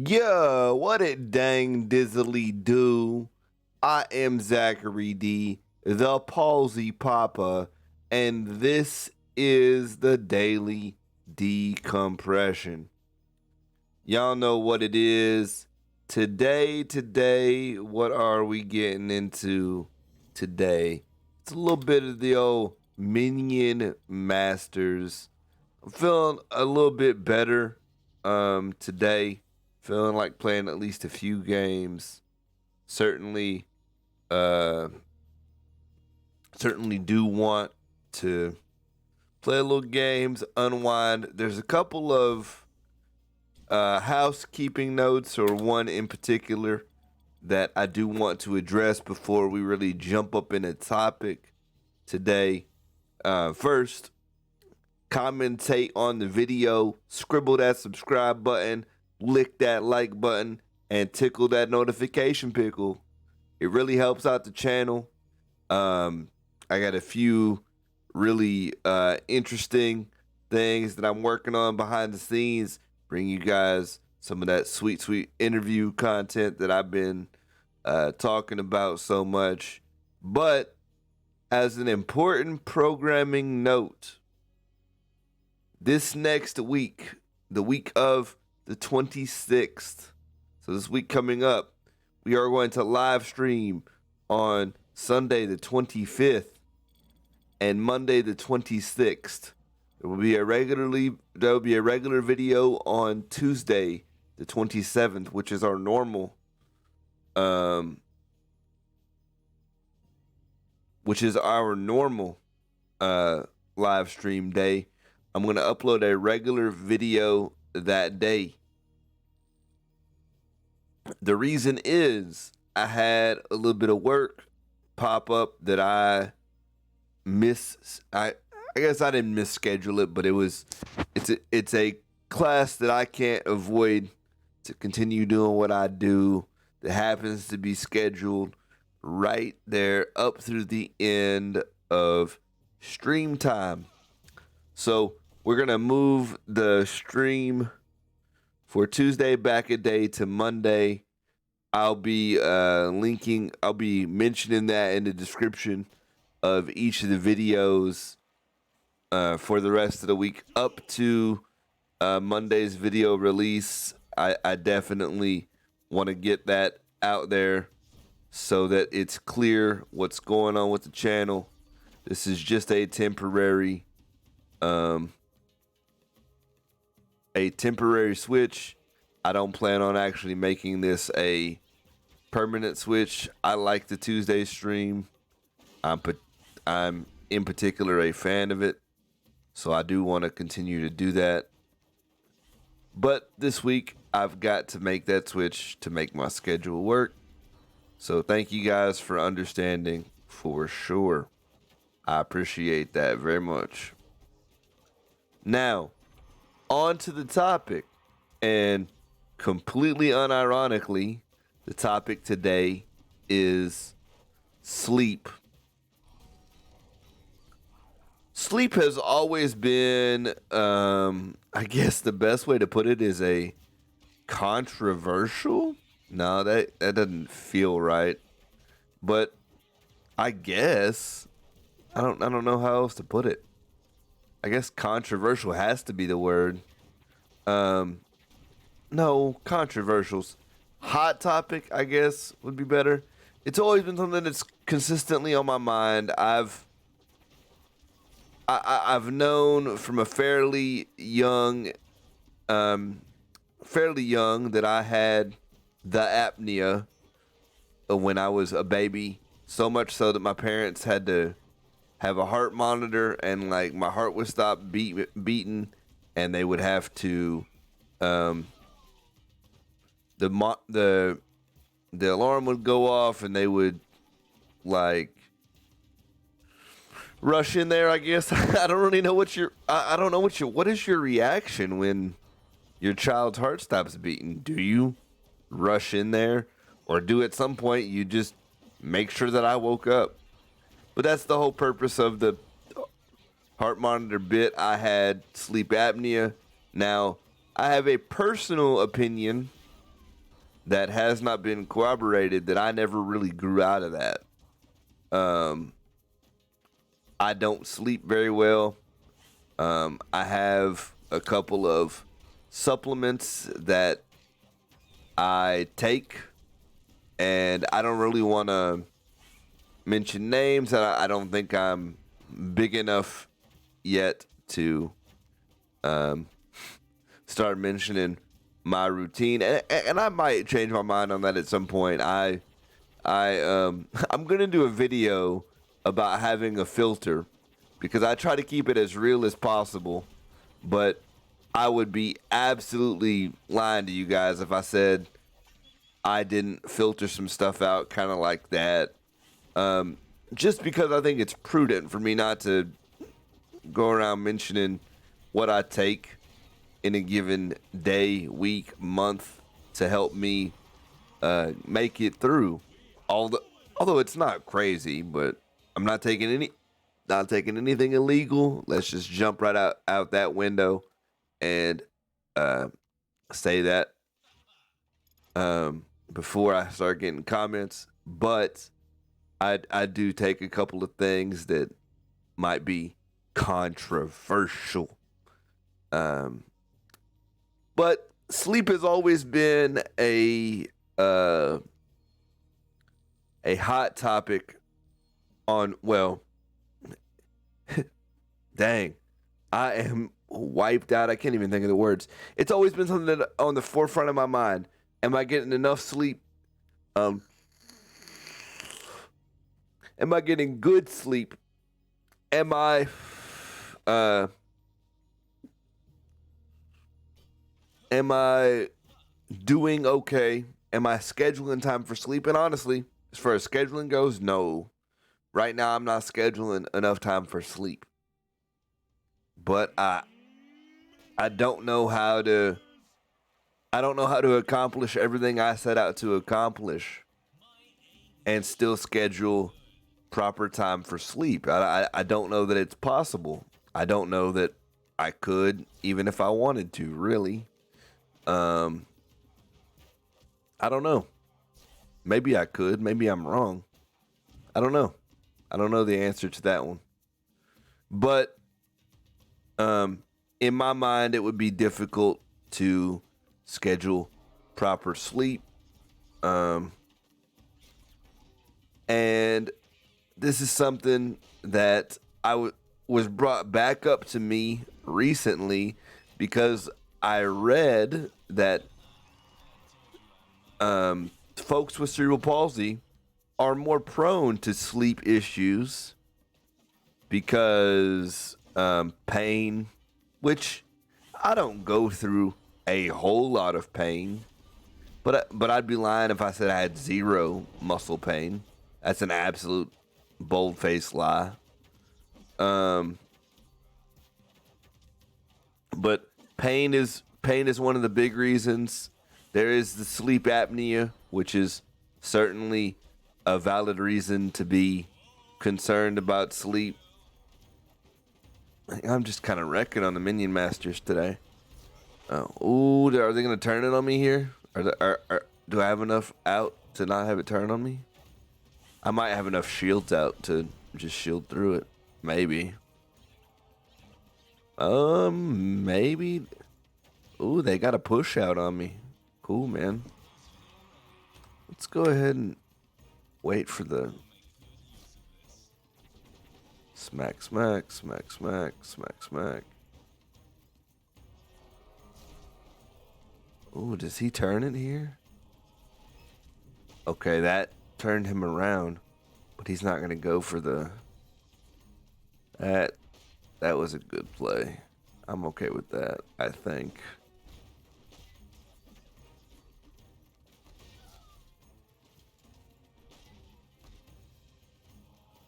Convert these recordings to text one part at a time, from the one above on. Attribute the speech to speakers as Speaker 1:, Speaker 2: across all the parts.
Speaker 1: Yeah, what it dang dizzily do? I am Zachary D, the Palsy Papa, and this is the Daily Decompression. Y'all know what it is. Today, what are we getting into today? It's a little bit of the old Minion Masters. I'm feeling a little bit better today. Feeling like playing at least a few games. Certainly do want to play a little games, unwind. There's a couple of housekeeping notes, or one in particular that I do want to address before we really jump up in a topic today. First, commentate on the video, scribble that subscribe button, lick that like button, and tickle that notification pickle. It really helps out the channel. I got a few really interesting things that I'm working on behind the scenes. Bring you guys some of that sweet interview content that I've been talking about so much. But as an important programming note, this next week, the week of the 26th, so this week coming up, we are going to live stream on Sunday the 25th and Monday the 26th. There will be a regular video on Tuesday the 27th, which is our normal live stream day. I'm going to upload a regular video that day. The reason is I had a little bit of work pop up that I guess I didn't misschedule it, but it's a class that I can't avoid to continue doing what I do, that happens to be scheduled right there up through the end of stream time. So we're going to move the stream for Tuesday back a day to Monday. I'll be mentioning that in the description of each of the videos for the rest of the week up to Monday's video release. I definitely want to get that out there so that it's clear what's going on with the channel. This is just a temporary switch. I don't plan on actually making this a permanent switch. I like the Tuesday stream. I'm in particular a fan of it, so I do want to continue to do that. But this week, I've got to make that switch to make my schedule work. So thank you guys for understanding, for sure. I appreciate that very much. Now, on to the topic, and completely unironically, the topic today is sleep. Sleep has always been, I guess the best way to put it is a controversial. No, that doesn't feel right. But I guess I don't know how else to put it. I guess controversial has to be the word. No, controversials. Hot topic, I guess, would be better. It's always been something that's consistently on my mind. I've known from a fairly young that I had the apnea when I was a baby. So much so that my parents had to have a heart monitor, and like my heart would stop beating, and they would have to the alarm would go off, and they would like rush in there, I guess. I don't really know what is your reaction when your child's heart stops beating? Do you rush in there, or do at some point you just make sure that I woke up? But that's the whole purpose of the heart monitor bit. I had sleep apnea. Now, I have a personal opinion that has not been corroborated that I never really grew out of that. Um, I don't sleep very well. I have a couple of supplements that I take, and I don't really want to mention names. I don't think I'm big enough yet to start mentioning my routine, and I might change my mind on that at some point. I'm gonna do a video about having a filter because I try to keep it as real as possible, but I would be absolutely lying to you guys if I said I didn't filter some stuff out kind of like that. Just because I think it's prudent for me not to go around mentioning what I take in a given day, week, month to help me make it through. Although it's not crazy, but I'm not taking anything illegal. Let's just jump right out that window and say that before I start getting comments. But I do take a couple of things that might be controversial. But sleep has always been a hot topic on, well, dang, I am wiped out. I can't even think of the words. It's always been something that on the forefront of my mind. Am I getting enough sleep? Am I getting good sleep? Am I doing okay? Am I scheduling time for sleep? And honestly, as far as scheduling goes, no. Right now, I'm not scheduling enough time for sleep. But I don't know how to. I don't know how to accomplish everything I set out to accomplish, and still schedule proper time for sleep. I don't know that it's possible. I don't know that I could, even if I wanted to. Really. I don't know. Maybe I could. Maybe I'm wrong. I don't know. I don't know the answer to that one. But in my mind, it would be difficult to schedule proper sleep. And this is something that was brought back up to me recently because I read that folks with cerebral palsy are more prone to sleep issues because pain, which I don't go through a whole lot of pain, but I'd be lying if I said I had zero muscle pain. That's an absolute bold-faced lie. But pain is one of the big reasons. There is the sleep apnea, which is certainly a valid reason to be concerned about sleep. I'm just kind of wrecking on the Minion Masters today. Oh, are they going to turn it on me here? Do I have enough out to not have it turn on me? I might have enough shields out to just shield through it. Maybe. Maybe. Ooh, they got a push out on me. Cool, man. Let's go ahead and wait for the smack, smack, smack, smack, smack, smack. Ooh, does he turn it here? Okay, that turned him around, but he's not gonna go for the. That was a good play. I'm okay with that, I think.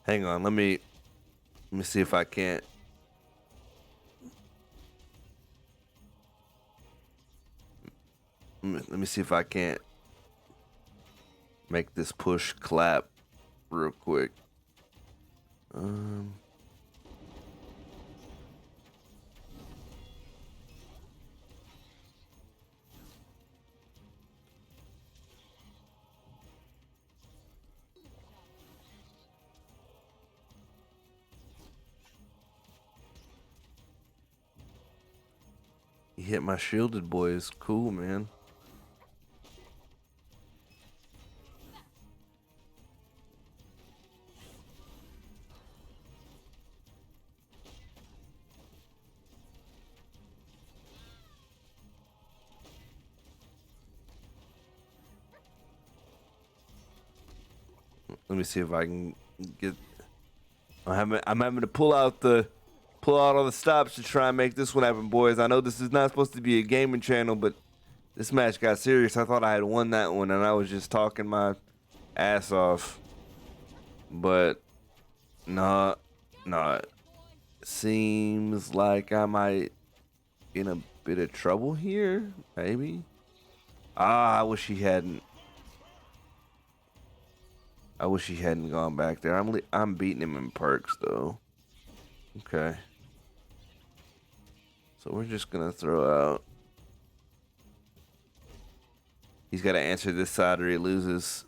Speaker 1: Hang on, let me see if I can't. Let me see if I can't make this push clap real quick. hit my shielded boys. Cool, man. Let me see if I can get. I'm having to pull out all the stops to try and make this one happen, boys. I know this is not supposed to be a gaming channel, but this match got serious. I thought I had won that one, and I was just talking my ass off. But nah. Seems like I might be in a bit of trouble here. Maybe. I wish he hadn't. I wish he hadn't gone back there. I'm beating him in perks though. Okay. So we're just gonna throw out. He's got to answer this side or he loses.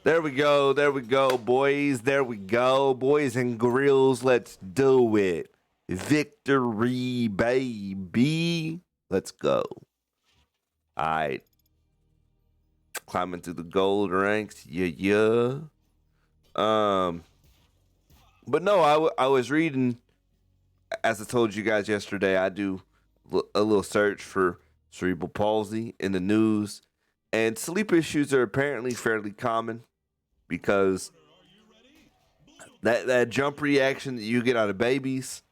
Speaker 1: There we go, boys. There we go, boys and grills. Let's do it. Victory, baby. Let's go. All right. Climbing through the gold ranks. Yeah. But no, I was reading, as I told you guys yesterday, I do a little search for cerebral palsy in the news. And sleep issues are apparently fairly common. Because that jump reaction that you get out of babies,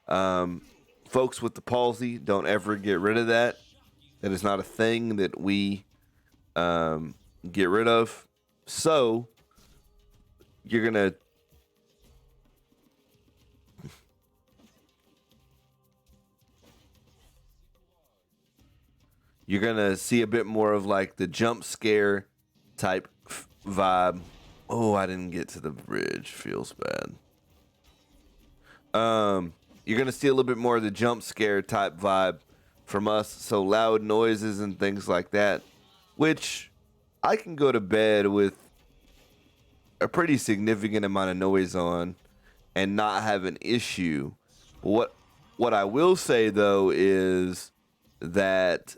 Speaker 1: folks with the palsy don't ever get rid of that. That is not a thing that we get rid of. So you're gonna see a bit more of like the jump scare type vibe. Oh, I didn't get to the bridge. Feels bad. You're gonna see a little bit more of the jump scare type vibe from us. So loud noises and things like that, which I can go to bed with a pretty significant amount of noise on and not have an issue. What I will say though is that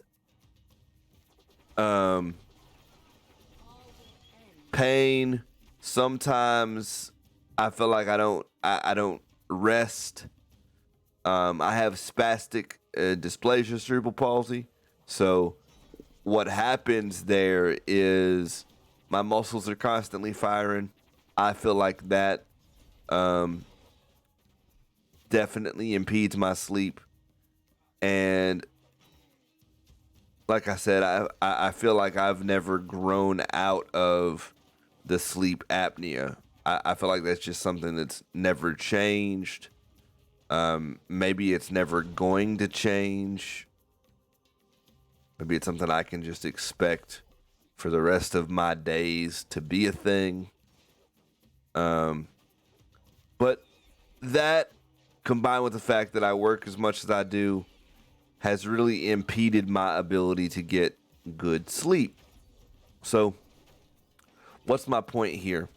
Speaker 1: pain. Sometimes I feel like I don't rest. I have spastic dysplasia cerebral palsy. So what happens there is my muscles are constantly firing. I feel like that definitely impedes my sleep. And like I said, I feel like I've never grown out of the sleep apnea. I feel like that's just something that's never changed. Maybe it's never going to change. Maybe it's something I can just expect for the rest of my days to be a thing. But that, combined with the fact that I work as much as I do, has really impeded my ability to get good sleep. So, what's my point here?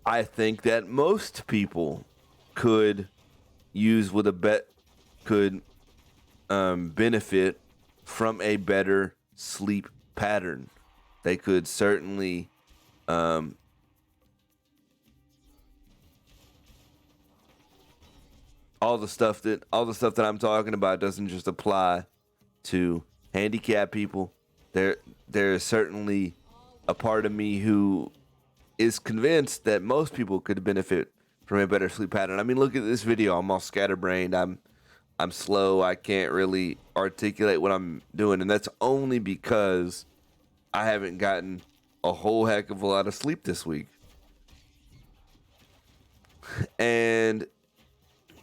Speaker 1: I think that most people could benefit from a better sleep pattern. They could certainly all the stuff that I'm talking about doesn't just apply to handicapped people. There is certainly a part of me who is convinced that most people could benefit from a better sleep pattern. I mean, look at this video. I'm all scatterbrained. I'm slow. I can't really articulate what I'm doing, and that's only because I haven't gotten a whole heck of a lot of sleep this week. And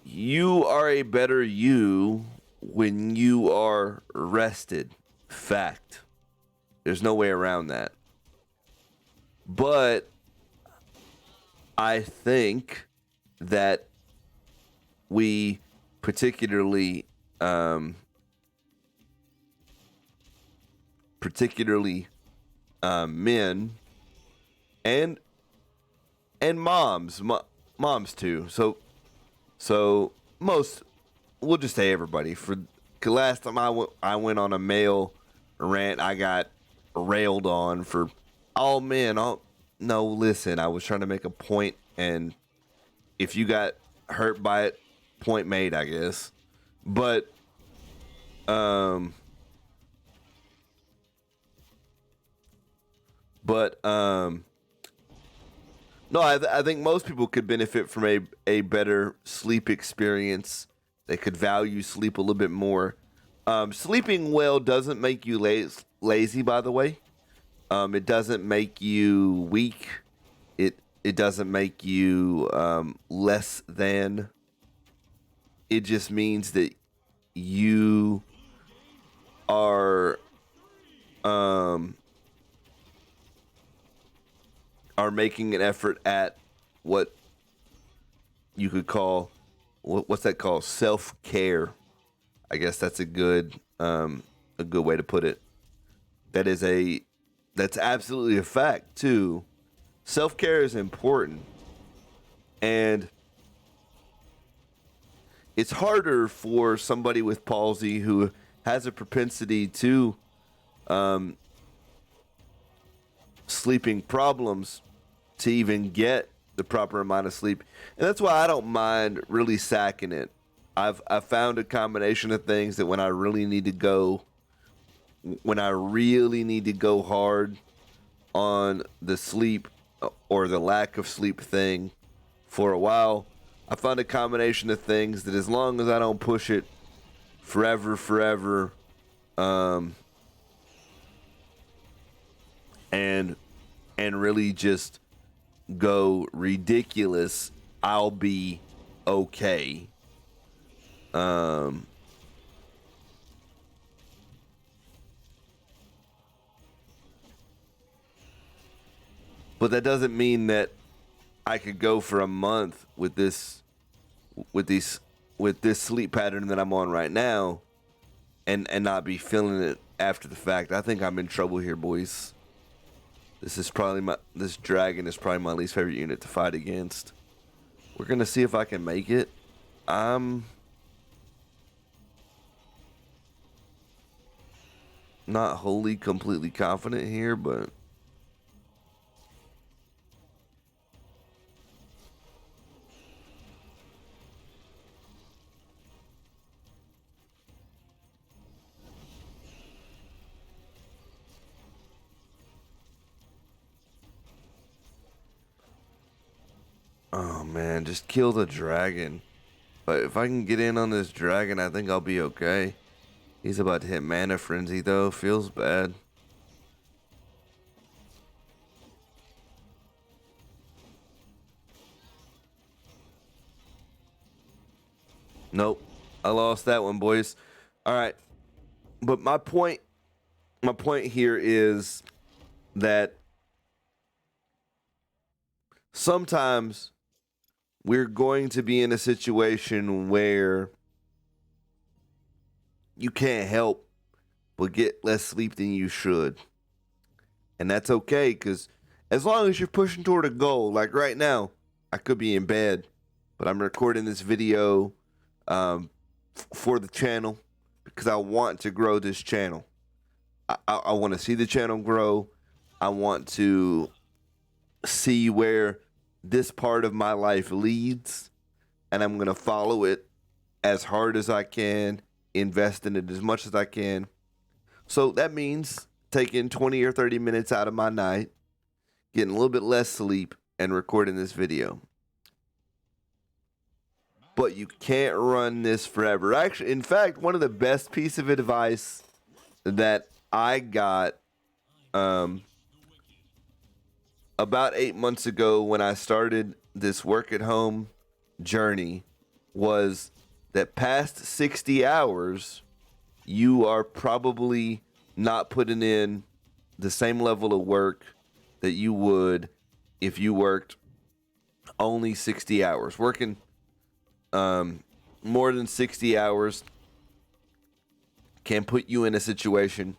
Speaker 1: you are a better you when you are rested. Fact. There's no way around that. But I think that we particularly men and moms too. So most, we'll just say everybody. For the last time I went on a male rant, I got railed on for all men. No, listen, I was trying to make a point, and if you got hurt by it, point made, I guess. But no, I think most people could benefit from a better sleep experience. They could value sleep a little bit more. Sleeping well doesn't make you lazy, by the way. It doesn't make you weak. It doesn't make you less than. It just means that you are making an effort at what you could call, what's that called? Self-care. I guess that's a good way to put it. That's absolutely a fact too. Self-care is important, and it's harder for somebody with palsy who has a propensity to sleeping problems to even get the proper amount of sleep. And that's why I don't mind really sacking it. I've found a combination of things that when I really need to go hard on the sleep or the lack of sleep thing for a while, I found a combination of things that as long as I don't push it forever, and really just go ridiculous, I'll be okay. But that doesn't mean that I could go for a month with this sleep pattern that I'm on right now and not be feeling it after the fact. I think I'm in trouble here, boys. This dragon is probably my least favorite unit to fight against. We're gonna see if I can make it. I'm not wholly completely confident here, but oh man, just kill the dragon. But if I can get in on this dragon, I think I'll be okay. He's about to hit Mana Frenzy though. Feels bad. Nope. I lost that one, boys. All right. But my point here is that sometimes we're going to be in a situation where you can't help but get less sleep than you should. And that's okay, because as long as you're pushing toward a goal, like right now, I could be in bed, but I'm recording this video for the channel because I want to grow this channel. I want to see the channel grow. I want to see where this part of my life leads, and I'm going to follow it as hard as I can, invest in it as much as I can. So that means taking 20 or 30 minutes out of my night, getting a little bit less sleep, and recording this video. But you can't run this forever. Actually, in fact, one of the best piece of advice that I got about 8 months ago when I started this work at home journey was that past 60 hours, you are probably not putting in the same level of work that you would if you worked only 60 hours. Working more than 60 hours can put you in a situation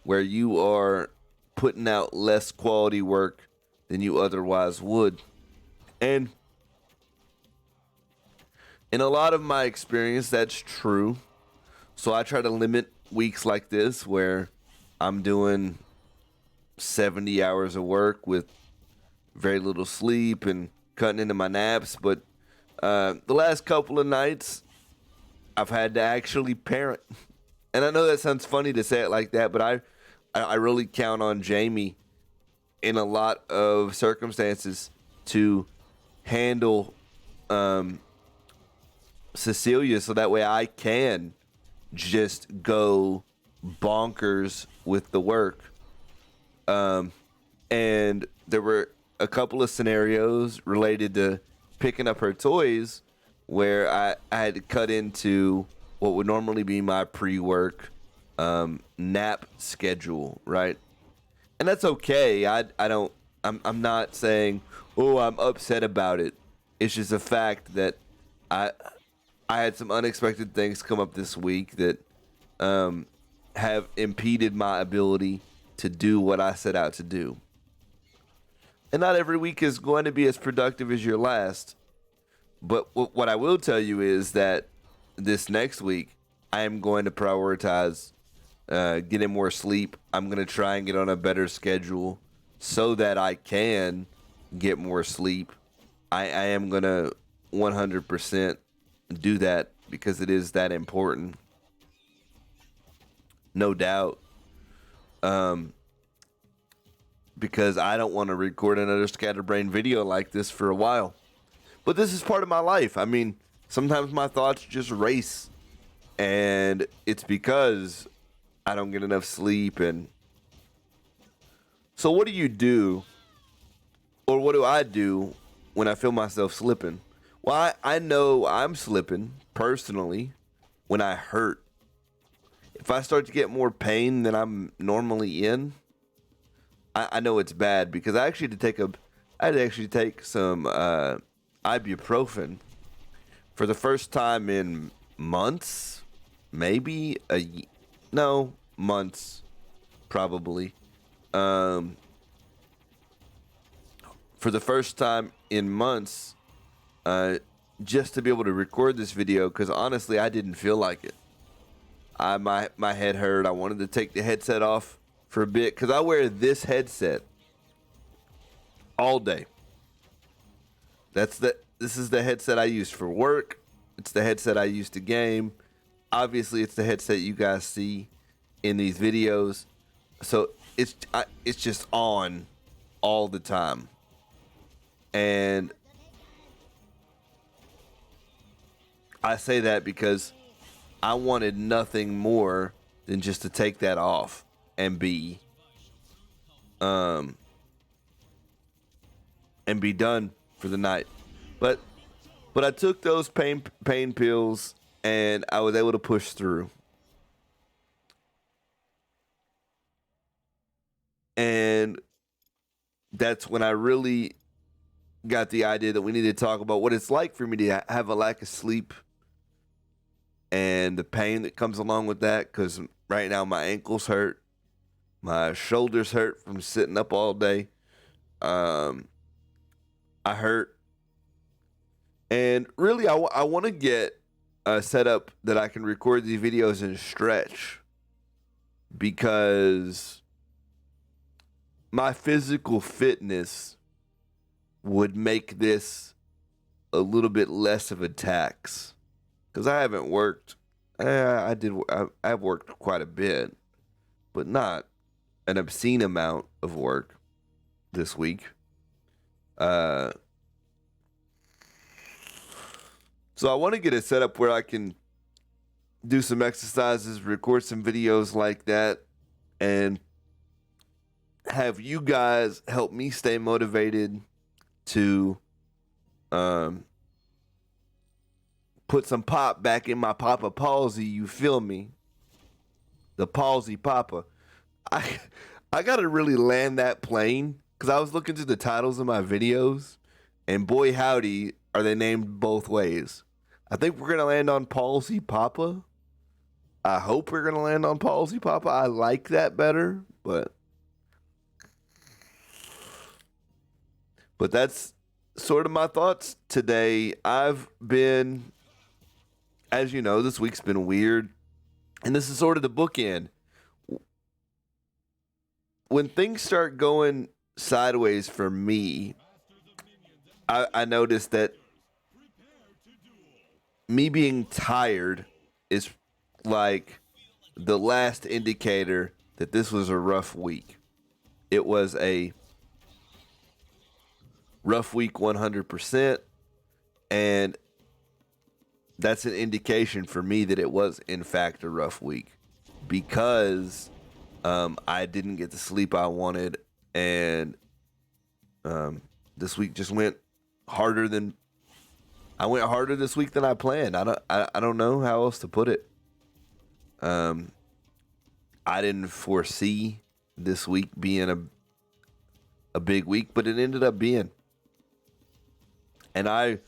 Speaker 1: where you are putting out less quality work than you otherwise would. And in a lot of my experience, that's true. So I try to limit weeks like this where I'm doing 70 hours of work with very little sleep and cutting into my naps. But the last couple of nights, I've had to actually parent. And I know that sounds funny to say it like that, but I really count on Jamie in a lot of circumstances to handle Cecilia, so that way I can just go bonkers with the work. And there were a couple of scenarios related to picking up her toys where I had to cut into what would normally be my pre-work nap schedule, right? And that's okay. I'm not saying, oh, I'm upset about it. It's just a fact that I had some unexpected things come up this week that have impeded my ability to do what I set out to do. And not every week is going to be as productive as your last. But what I will tell you is that this next week, I am going to prioritize getting more sleep. I'm going to try and get on a better schedule so that I can get more sleep. I am going to 100% do that because it is that important. No doubt. Because I don't want to record another scatterbrain video like this for a while. But this is part of my life. I mean, sometimes my thoughts just race. And it's because I don't get enough sleep. And so what do you do? Or what do I do when I feel myself slipping? Well, I know I'm slipping personally when I hurt. If I start to get more pain than I'm normally in, I know it's bad because I had to actually take some ibuprofen for the first time in months, maybe months, probably. For the first time in months, just to be able to record this video, because honestly, I didn't feel like it. My head hurt. I wanted to take the headset off for a bit because I wear this headset all day. This is the headset I use for work. It's the headset I use to game. Obviously, it's the headset you guys see in these videos. So it's just on all the time. And I say that because I wanted nothing more than just to take that off and be done for the night. But I took those pain pills and I was able to push through. And that's when I really got the idea that we need to talk about what it's like for me to have a lack of sleep and the pain that comes along with that, because right now my ankles hurt. My shoulders hurt from sitting up all day. I hurt. And really, I want to get a setup that I can record these videos and stretch, because my physical fitness would make this a little bit less of a tax. Because I haven't worked. I've worked quite a bit, but not an obscene amount of work this week. So I want to get it set up where I can do some exercises, record some videos like that, and have you guys help me stay motivated to put some pop back in my Papa Palsy, you feel me? the Palsy Papa. I I gotta really land that plane because I was looking through the titles of my videos, and boy howdy, are they named both ways. I think we're gonna land on Palsy Papa. I hope we're gonna land on Palsy Papa. I like that better, but that's sort of my thoughts today. I've been, as you know, this week's been weird, and this is sort of the bookend. When things start going sideways for me, I noticed that me being tired is like the last indicator that this was a rough week. It was a rough week 100%, and that's an indication for me that it was in fact a rough week because I didn't get the sleep I wanted, and this week just went harder than I went harder this week than I planned. I don't know how else to put it. I didn't foresee this week being a big week, but it ended up being. And I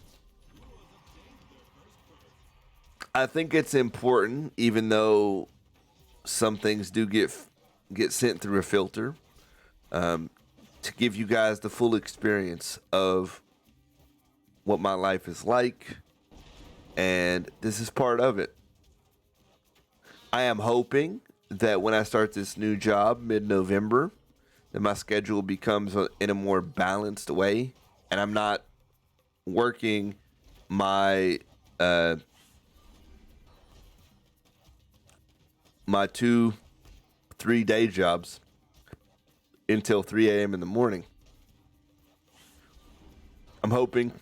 Speaker 1: think it's important, even though some things do get sent through a filter, to give you guys the full experience of what my life is like, and this is part of it. I am hoping that when I start this new job mid-November, that my schedule becomes in a more balanced way, and I'm not working my my 2-3 day jobs until 3 a.m. in the morning. I'm hoping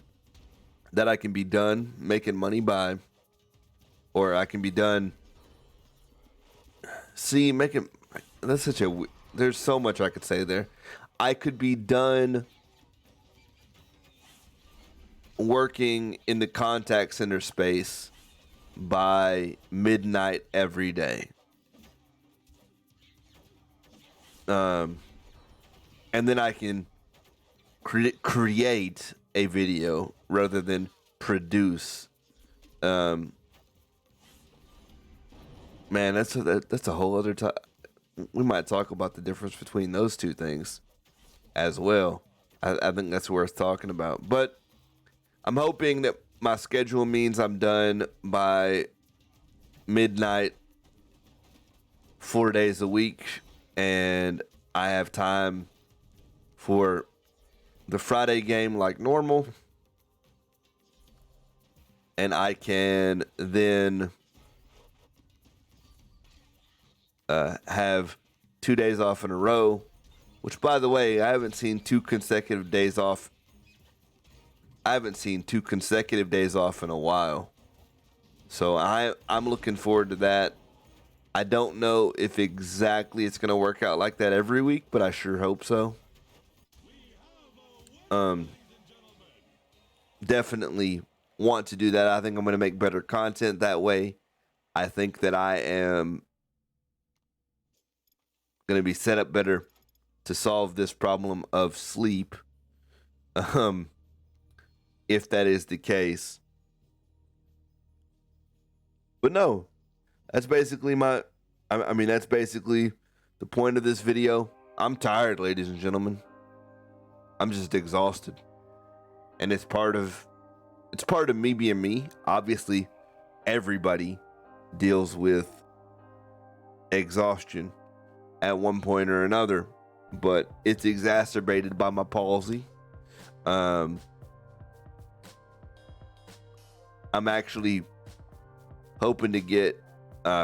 Speaker 1: that I can be done making money by, or I can be done. See, making, that's such a, there's so much I could say there. I could be done working in the contact center space by midnight every day. And then I can create a video rather than produce. Man, that's a whole other time. We might talk about the difference between those two things as well. I think that's worth talking about. But I'm hoping that my schedule means I'm done by midnight 4 days a week, and I have time for the Friday game like normal, and I can then have 2 days off in a row, which, by the way, I haven't seen 2 consecutive days off. I haven't seen 2 consecutive days off in a while. So I'm looking forward to that. I don't know if exactly it's going to work out like that every week, but I sure hope so. Definitely want to do that. I think I'm going to make better content that way. I think that I am going to be set up better to solve this problem of sleep. If that is the case. But no, that's basically that's basically the point of this video. I'm tired, ladies and gentlemen. I'm just exhausted. And it's part of me being me. Obviously, everybody deals with exhaustion at one point or another, but it's exacerbated by my palsy. I'm actually hoping to get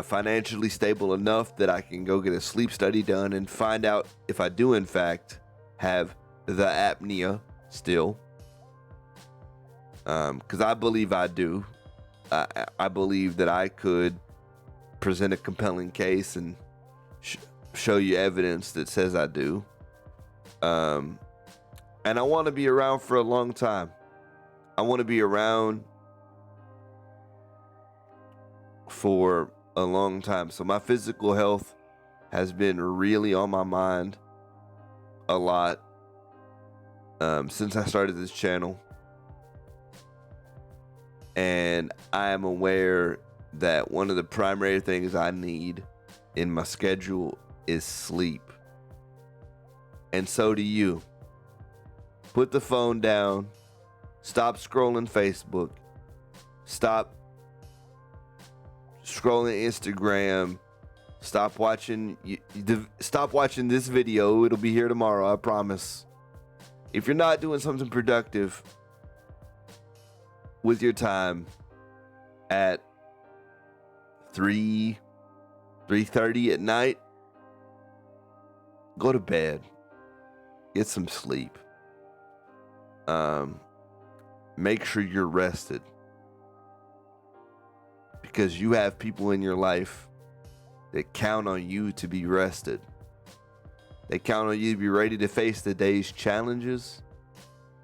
Speaker 1: financially stable enough that I can go get a sleep study done and find out if I do in fact have the apnea still. Because I believe I do. I believe that I could present a compelling case and show you evidence that says I do. And I want to be around for a long time. I want to be around for a long time. So my physical health has been really on my mind a lot since I started this channel. And I am aware that one of the primary things I need in my schedule is sleep. And so do you. Put the phone down. Stop scrolling Facebook. Stop scrolling Instagram. Stop watching this video. It'll be here tomorrow, I promise. If you're not doing something productive with your time at 3:30 at night, go to bed. Get some sleep. Make sure you're rested, because you have people in your life that count on you to be rested. They count on you to be ready to face the day's challenges.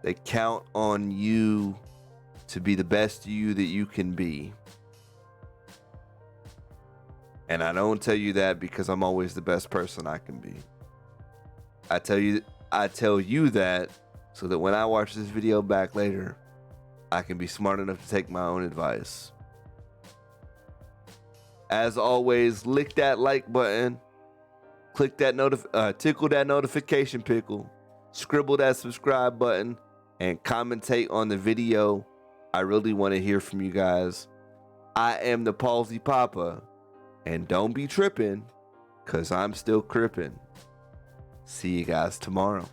Speaker 1: They count on you to be the best you that you can be. And I don't tell you that because I'm always the best person I can be. I tell you that so that when I watch this video back later, I can be smart enough to take my own advice. As always, lick that like button, click that tickle that notification pickle, scribble that subscribe button, and commentate on the video. I really want to hear from you guys. I am the Palsy Papa, and don't be tripping, cause I'm still crippin'. See you guys tomorrow.